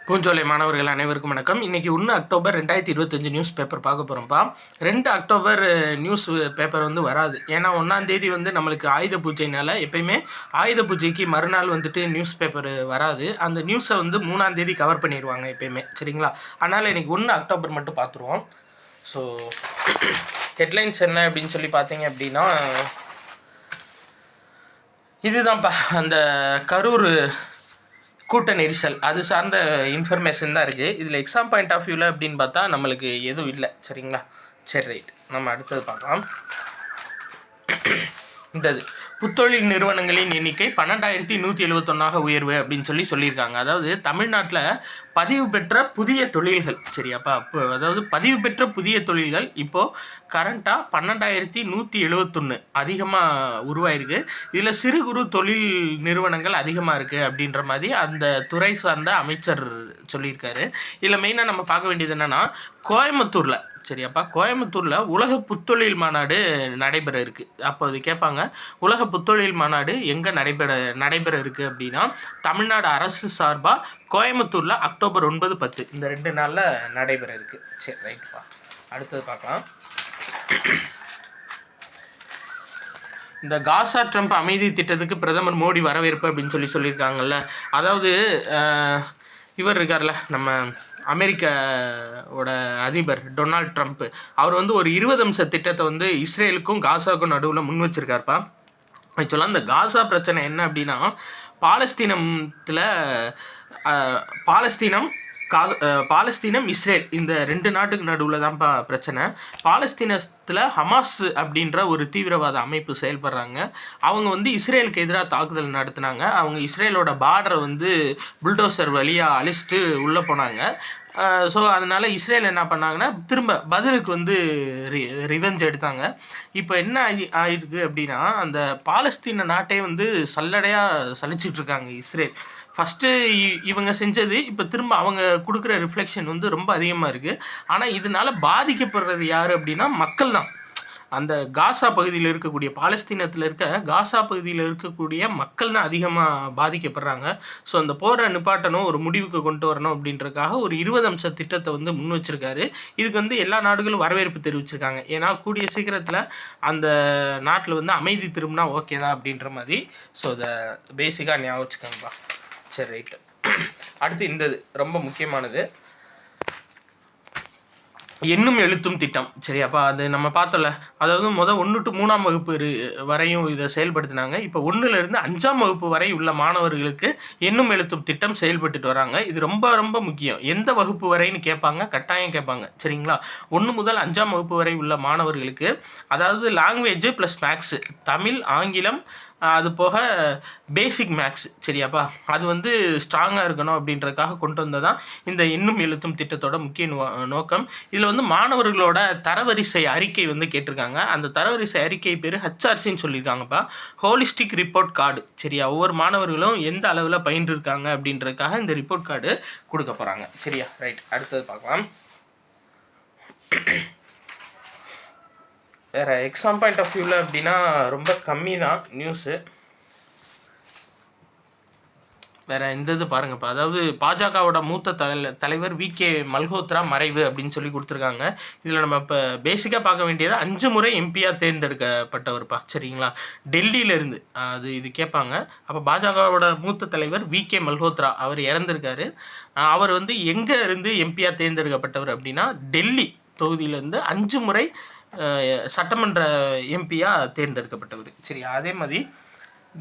பூஞ்சோலை மாணவர்கள் அனைவருக்கும் வணக்கம். இன்றைக்கி 1 அக்டோபர் 2025 நியூஸ் பேப்பர் பார்க்க போகிறோம்ப்பா. 2 அக்டோபர் நியூஸ் பேப்பர் வராது. ஏன்னா 1ஆம் தேதி நம்மளுக்கு ஆயுத பூஜைனால எப்பயுமே ஆயுத பூஜைக்கு மறுநாள் நியூஸ் பேப்பர் வராது. அந்த நியூஸை 3ஆம் தேதி கவர் பண்ணிடுவாங்க எப்பயுமே, சரிங்களா? அதனால் இன்றைக்கி 1 அக்டோபர் மட்டும் பார்த்துருவோம். ஸோ ஹெட்லைன்ஸ் என்ன அப்படின்னு சொல்லி பார்த்தீங்க அப்படின்னா, இதுதான்ப்பா அந்த கரூர் கூட்ட நெரிசல் அது சார்ந்த இன்ஃபர்மேஷன் தான் இருக்குது. இதில் எக்ஸாம் பாயிண்ட் ஆஃப் வியூவில் அப்படின்னு பார்த்தா நம்மளுக்கு எதுவும் இல்லை, சரிங்களா? சரி, ரைட். நம்ம அடுத்தது பார்க்கலாம். இந்தது புத்தொழில் நிறுவனங்களின் எண்ணிக்கை 12,171 உயர்வு அப்படின்னு சொல்லியிருக்காங்க. அதாவது தமிழ்நாட்டில் பதிவு பெற்ற புதிய தொழில்கள், சரியாப்பா? அதாவது பதிவு பெற்ற புதிய தொழில்கள் இப்போது கரண்ட்டாக 12,171 அதிகமாக உருவாயிருக்கு. இதில் சிறு குறு தொழில் நிறுவனங்கள் அதிகமாக இருக்குது அப்படின்ற மாதிரி அந்த துறை சார்ந்த அமைச்சர் சொல்லியிருக்காரு. இதில் மெயினாக நம்ம பார்க்க வேண்டியது என்னென்னா, கோயம்புத்தூரில், சரியாப்பா, கோயம்புத்தூரில் உலக புத்தொழில் மாநாடு நடைபெற இருக்குது. அப்போ அது கேட்பாங்க, உலக புத்தொழில் மாநாடு எங்கே நடைபெற இருக்குது அப்படின்னா, தமிழ்நாடு அரசு சார்பாக கோயம்புத்தூரில் அக்டோபர் 9, 10 இந்த 2 நாளில் நடைபெற இருக்குது. சரி, ரைட்ப்பா. அடுத்தது பார்க்கலாம். இந்த காசா ட்ரம்ப் அமைதி திட்டத்துக்கு பிரதமர் மோடி வரவேற்பு அப்படின்னு சொல்லியிருக்காங்கல்ல. அதாவது இவர் இருக்கார்ல, நம்ம அமெரிக்காவோட அதிபர் டொனால்ட் ட்ரம்ப், அவர் ஒரு 20 அம்ச திட்டத்தை இஸ்ரேலுக்கும் காசாவுக்கும் நடுவில் முன் வச்சிருக்காருப்பா. ஆக்சுவலாக இந்த காசா பிரச்சனை என்ன அப்படின்னா, பாலஸ்தீனம் இஸ்ரேல் இந்த 2 நாட்டுக்கு நடுவில் தான்ப்பா பிரச்சனை. பாலஸ்தீனத்தில் ஹமாஸ் அப்படின்ற ஒரு தீவிரவாத அமைப்பு செயல்படுறாங்க. அவங்க இஸ்ரேலுக்கு எதிராக தாக்குதல் நடத்தினாங்க. அவங்க இஸ்ரேலோட பார்டரை புல்டோசர் வழியாக அழிச்சிட்டு உள்ளே போனாங்க. ஸோ அதனால் இஸ்ரேல் என்ன பண்ணாங்கன்னா, திரும்ப பதிலுக்கு ரிவெஞ்ச் எடுத்தாங்க. இப்போ என்ன ஆயிருக்கு அப்படின்னா, அந்த பாலஸ்தீன நாட்டே சல்லடையாக சலிச்சிட்ருக்காங்க இஸ்ரேல். ஃபஸ்ட்டு இவங்க செஞ்சது இப்போ திரும்ப அவங்க கொடுக்குற ரிஃப்ளெக்ஷன் ரொம்ப அதிகமாக இருக்குது. ஆனால் இதனால் பாதிக்கப்படுறது யார் அப்படின்னா, மக்கள் தான். அந்த காசா பகுதியில் இருக்கக்கூடிய, பாலஸ்தீனத்தில் காசா பகுதியில் இருக்கக்கூடிய மக்கள் தான் அதிகமாக பாதிக்கப்படுறாங்க. ஸோ அந்த போரை நிப்பாட்டணும், ஒரு முடிவுக்கு கொண்டு வரணும் அப்படின்றதுக்காக ஒரு 20 அம்ச திட்டத்தை முன் வச்சிருக்காரு. இதுக்கு எல்லா நாடுகளும் வரவேற்பு தெரிவிச்சிருக்காங்க. ஏன்னா கூடிய சீக்கிரத்தில் அந்த நாட்டில் அமைதி திரும்பினா ஓகே தான் அப்படின்ற மாதிரி. ஸோ அதை பேசிக்காக ஞாபகம் வச்சுக்கோங்கப்பா. சரி, ரைட்டு. அடுத்து இந்தது ரொம்ப முக்கியமானது, எண்ணும் எழுத்தும் திட்டம், சரியாப்பா? அது நம்ம பார்த்தோம்ல. அதாவது 1 to 3ஆம் வகுப்பு வரையும் இதை செயல்படுத்தினாங்க. இப்போ 1லேருந்து 5ஆம் வகுப்பு வரை உள்ள மாணவர்களுக்கு எண்ணும் எழுத்தும் திட்டம் செயல்பட்டுட்டு வராங்க. இது ரொம்ப ரொம்ப முக்கியம். எந்த வகுப்பு வரைன்னு கேட்பாங்க, கட்டாயம் கேட்பாங்க, சரிங்களா? 1 முதல் 5ஆம் வகுப்பு வரை உள்ள மாணவர்களுக்கு, அதாவது லாங்குவேஜ் ப்ளஸ் மேக்ஸு, தமிழ், ஆங்கிலம், அது போக பேசிக் மேக்ஸ், சரியாப்பா? அது ஸ்ட்ராங்காக இருக்கணும் அப்படின்றதுக்காக கொண்டு வந்ததான் இந்த எண்ணும் எழுத்தும் திட்டத்தோட முக்கிய நோக்கம். இதில் மாணவர்களோட தரவரிசை அறிக்கை கேட்டிருக்காங்க. அந்த தரவரிசை அறிக்கை பேர் HRCன்னு சொல்லியிருக்காங்கப்பா, ஹோலிஸ்டிக் ரிப்போர்ட் கார்டு, சரியா? ஒவ்வொரு மாணவர்களும் எந்த அளவில் பயின்றிருக்காங்க அப்படின்றதுக்காக இந்த ரிப்போர்ட் கார்டு கொடுக்க போகிறாங்க, சரியா? ரைட். அடுத்தது பார்க்கலாம். வேறு எக்ஸாம் பாயிண்ட் ஆஃப் வியூவில் அப்படின்னா ரொம்ப கம்மி தான் நியூஸு. வேறு இந்த இது பாருங்கப்பா. அதாவது பாஜகவோட மூத்த தலைவர் VK மல்ஹோத்ரா மறைவு அப்படின்னு சொல்லி கொடுத்துருக்காங்க. இதில் நம்ம இப்போ பேசிக்காக பார்க்க வேண்டியது 5 முறை எம்பியாக தேர்ந்தெடுக்கப்பட்டவர்ப்பா, சரிங்களா? டெல்லியிலேருந்து இது கேட்பாங்க. அப்போ பாஜகவோட மூத்த தலைவர் VK மல்ஹோத்ரா அவர் இறந்துருக்காரு. அவர் எங்கே இருந்து எம்பியாக தேர்ந்தெடுக்கப்பட்டவர் அப்படின்னா, டெல்லி தொகுதியிலேருந்து 5 முறை சட்டமன்ற எம்பியாக தேர்ந்தெடுக்கப்பட்டவர், சரி? அதே மாதிரி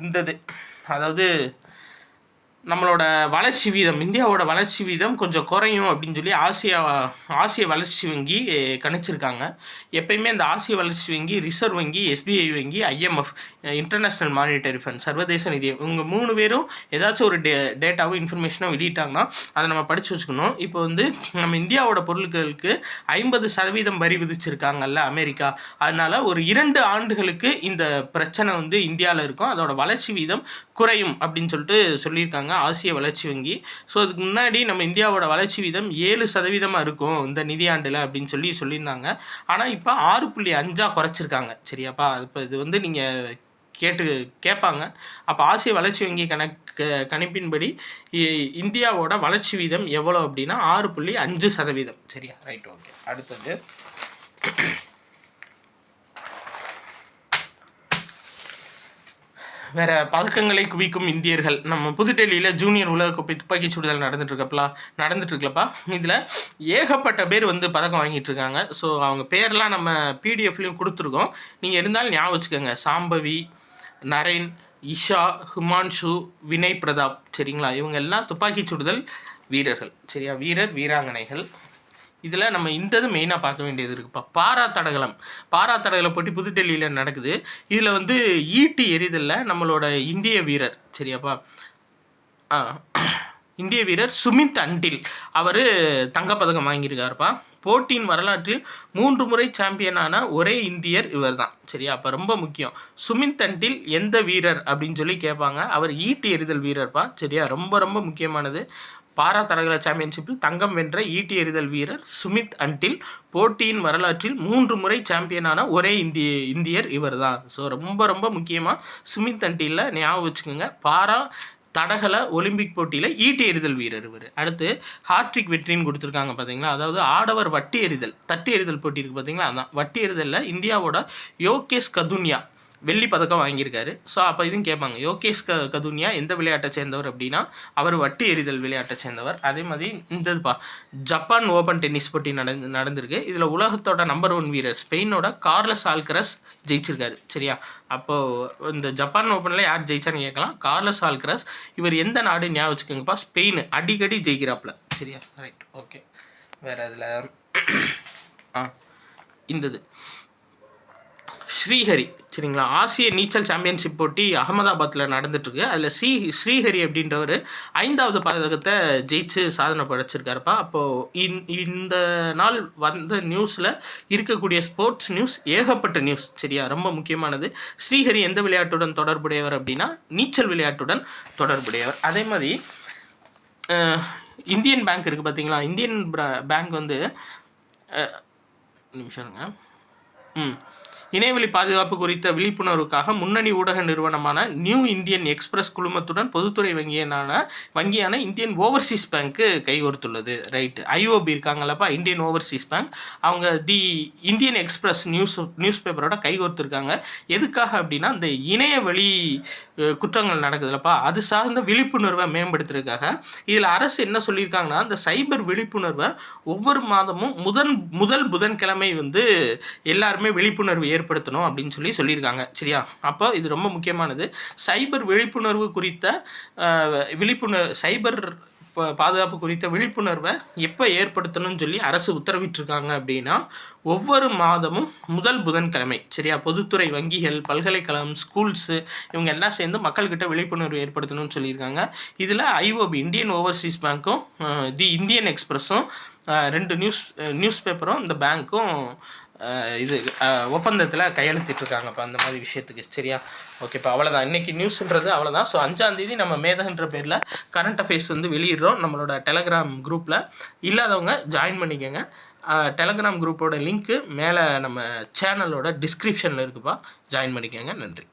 இந்தது, அதாவது நம்மளோட வளர்ச்சி வீதம், இந்தியாவோட வளர்ச்சி வீதம் கொஞ்சம் குறையும் அப்படின்னு சொல்லி ஆசிய வளர்ச்சி வங்கி கணிச்சிருக்காங்க. எப்பயுமே இந்த ஆசிய வளர்ச்சி வங்கி, ரிசர்வ் வங்கி, SBI வங்கி, IMF இன்டர்நேஷ்னல் மானிட்டரி ஃபண்ட், சர்வதேச நிதியம், இவங்க 3 பேரும் ஏதாச்சும் ஒரு டேட்டாவோ இன்ஃபர்மேஷனோ வெளியிட்டாங்கன்னா அதை நம்ம படித்து வச்சுக்கணும். இப்போ நம்ம இந்தியாவோட பொருட்களுக்கு 50% வரி விதிச்சிருக்காங்கல்ல அமெரிக்கா. அதனால் ஒரு 2 ஆண்டுகளுக்கு இந்த பிரச்சனை இந்தியாவில் இருக்கும். அதோட வளர்ச்சி வீதம் குறையும் அப்படின்னு சொல்லியிருக்காங்க ஆசிய வளர்ச்சி வங்கி. ஸோ அதுக்கு முன்னாடி நம்ம இந்தியாவோட வளர்ச்சி வீதம் 7% இருக்கும் இந்த நிதியாண்டில் அப்படின்னு சொல்லியிருந்தாங்க. ஆனால் இப்போ 6.5 குறைச்சிருக்காங்க, சரியாப்பா? இப்போ இது நீங்கள் கேட்பாங்க. அப்போ ஆசிய வளர்ச்சி வங்கி கணிப்பின்படி இந்தியாவோட வளர்ச்சி வீதம் எவ்வளோ அப்படின்னா 6.5%. சரியா, ரைட், ஓகே. அடுத்தது வேற பதக்கங்களை குவிக்கும் இந்தியர்கள். நம்ம புதுடெல்லியில் ஜூனியர் உலகக்கோப்பை துப்பாக்கி சுடுதல் நடந்துட்டு இருக்கலப்பா. இதில் ஏகப்பட்ட பேர் வந்து பதக்கம் வாங்கிட்டு இருக்காங்க. ஸோ அவங்க பேர்லாம் நம்ம பிடிஎஃப்லையும் கொடுத்துருக்கோம். நீங்கள் இருந்தாலும் ஞாபகம் வச்சுக்கோங்க. சாம்பவி, நரேன், இஷா, ஹிமான்ஷு, வினய் பிரதாப். சரிங்களா, இவங்க எல்லாம் துப்பாக்கி சுடுதல் வீரர்கள். சரியா, வீராங்கனைகள். இதில் நம்ம இந்த மெயினாக பார்க்க வேண்டியது இருக்குப்பா. பாரா தடகள போட்டி புதுடெல்லியில் நடக்குது. இதில் வந்து ஈட்டி எறிதலில் நம்மளோட இந்திய வீரர், சரியாப்பா, இந்திய வீரர் சுமித் அன்டில் அவர் தங்கப்பதக்கம் வாங்கியிருக்காருப்பா. போட்டியின் வரலாற்றில் 3 முறை சாம்பியனான ஒரே இந்தியர் இவர் தான். சரியா, அப்போ ரொம்ப முக்கியம். சுமித் அன்டில் எந்த வீரர் அப்படின்னு சொல்லி கேட்பாங்க. அவர் ஈட்டி எறிதல் வீரர்ப்பா. சரியா, ரொம்ப ரொம்ப முக்கியமானது. பாரா தடகள சாம்பியன்ஷிப்பில் தங்கம் வென்ற ஈட்டி எறிதல் வீரர் சுமித் அன்டில். போட்டியின் வரலாற்றில் 3 முறை சாம்பியனான ஒரே இந்தியர் இவர் தான். ஸோ ரொம்ப ரொம்ப முக்கியமாக சுமித் அன்டிலில் ஞாபகம் வச்சுக்கோங்க. பாரா தடகள ஒலிம்பிக் போட்டியில் ஈட்டி எறிதல் வீரர் இவர். அடுத்து ஹாட்ரிக் வெற்றின்னு கொடுத்துருக்காங்க பார்த்தீங்களா. அதாவது ஆடவர் தட்டு எறிதல் போட்டி இருக்குது பார்த்தீங்களா. அதான் வட்டி எறிதலில் இந்தியாவோட யோகேஷ் கதுனியா வெள்ளி பதக்கம் வாங்கியிருக்காரு. ஸோ அப்போ இதுவும் கேட்பாங்க, யோகேஷ் கதுனியா எந்த விளையாட்டை சேர்ந்தவர் அப்படின்னா அவர் வட்டி எறிதல் விளையாட்டை சேர்ந்தவர். அதே மாதிரி இந்த ஜப்பான் ஓப்பன் டென்னிஸ் போட்டி நடந்திருக்கு. இதில் உலகத்தோட நம்பர் 1 வீரர் ஸ்பெயினோட கார்லஸ் ஆல்கரஸ் ஜெயிச்சிருக்காரு. சரியா, அப்போது இந்த ஜப்பான் ஓப்பனில் யார் ஜெயிச்சான்னு கேட்கலாம். கார்லஸ் ஆல்கரஸ். இவர் எந்த நாடு ஞாபகம் வச்சுக்கோங்கப்பா, ஸ்பெயின். அடிக்கடி ஜெயிக்கிறாப்புல. சரியா, ரைட், ஓகே. வேறு அதில் இந்தது ஸ்ரீஹரி. சரிங்களா, ஆசிய நீச்சல் சாம்பியன்ஷிப் போட்டி அகமதாபாத்தில் நடந்துட்டுருக்கு. அதில் ஸ்ரீஹரி அப்படின்றவர் 5வது பதக்கத்தை ஜெயிச்சு சாதனை படைச்சிருக்காருப்பா. அப்போது இந்த நாள் வந்த நியூஸில் இருக்கக்கூடிய ஸ்போர்ட்ஸ் நியூஸ் ஏகப்பட்ட நியூஸ். சரியா, ரொம்ப முக்கியமானது. ஸ்ரீஹரி எந்த விளையாட்டுடன் தொடர்புடையவர் அப்படின்னா நீச்சல் விளையாட்டுடன் தொடர்புடையவர். அதே மாதிரி இந்தியன் பேங்க் இருக்குது பார்த்தீங்களா. இந்தியன் பேங்க் வந்து நிமிஷம்ங்க. இணையவழி பாதுகாப்பு குறித்த விழிப்புணர்வுக்காக முன்னணி ஊடக நிறுவனமான நியூ இந்தியன் எக்ஸ்பிரஸ் குழுமத்துடன் பொதுத்துறை வங்கியான இந்தியன் ஓவர்சீஸ் பேங்க்கு கைகோர்த்துள்ளது. ரைட்டு, ஐஓபி இருக்காங்களப்பா, இந்தியன் ஓவர்சீஸ் பேங்க். அவங்க தி இந்தியன் எக்ஸ்பிரஸ் நியூஸ் பேப்பரோட கைகோர்த்துருக்காங்க. எதுக்காக அப்படின்னா இந்த இணையவழி குற்றங்கள் நடக்குதுல்லப்பா, அது சார்ந்த விழிப்புணர்வை மேம்படுத்துறதுக்காக. இதில் அரசு என்ன சொல்லியிருக்காங்கன்னா, இந்த சைபர் விழிப்புணர்வை ஒவ்வொரு மாதமும் முதல் புதன்கிழமை வந்து எல்லாருமே விழிப்புணர்வு ஏற்படுத்தணும் அப்படின்னு சொல்லியிருக்காங்க. சரியா, அப்போ இது ரொம்ப முக்கியமானது. சைபர் விழிப்புணர்வு குறித்த சைபர் பாதுகாப்பு குறித்த விழிப்புணர்வை எப்போ ஏற்படுத்தணும்னு சொல்லி அரசு உத்தரவிட்டிருக்காங்க அப்படின்னா ஒவ்வொரு மாதமும் முதல் புதன்கிழமை. சரியா, பொதுத்துறை வங்கிகள், பல்கலைக்கழகம், ஸ்கூல்ஸு இவங்க எல்லாம் சேர்ந்து மக்கள்கிட்ட விழிப்புணர்வு ஏற்படுத்தணும்னு சொல்லியிருக்காங்க. இதில் ஐஓபி இந்தியன் ஓவர்சீஸ் பேங்க்கும் தி இந்தியன் எக்ஸ்பிரஸும் 2 நியூஸ் பேப்பரும் இந்த பேங்க்கும் ஒப்பந்தத்தில் கையெழுத்திட்டுருக்காங்கப்பா அந்த மாதிரி விஷயத்துக்கு. சரியா, ஓகேப்பா, அவ்வளோதான் இன்றைக்கி நியூஸுன்றது அவ்வளோதான். ஸோ 5ஆம் தேதி நம்ம மேதகன்ற பேரில் கரண்ட் அஃபேர்ஸ் வந்து வெளியிடுறோம் நம்மளோட டெலகிராம் குரூப்பில். இல்லாதவங்க ஜாயின் பண்ணிக்கோங்க. டெலகிராம் குரூப்போட லிங்க்கு மேலே நம்ம சேனலோட டிஸ்கிரிப்ஷனில் இருக்குப்பா, ஜாயின் பண்ணிக்கோங்க. நன்றி.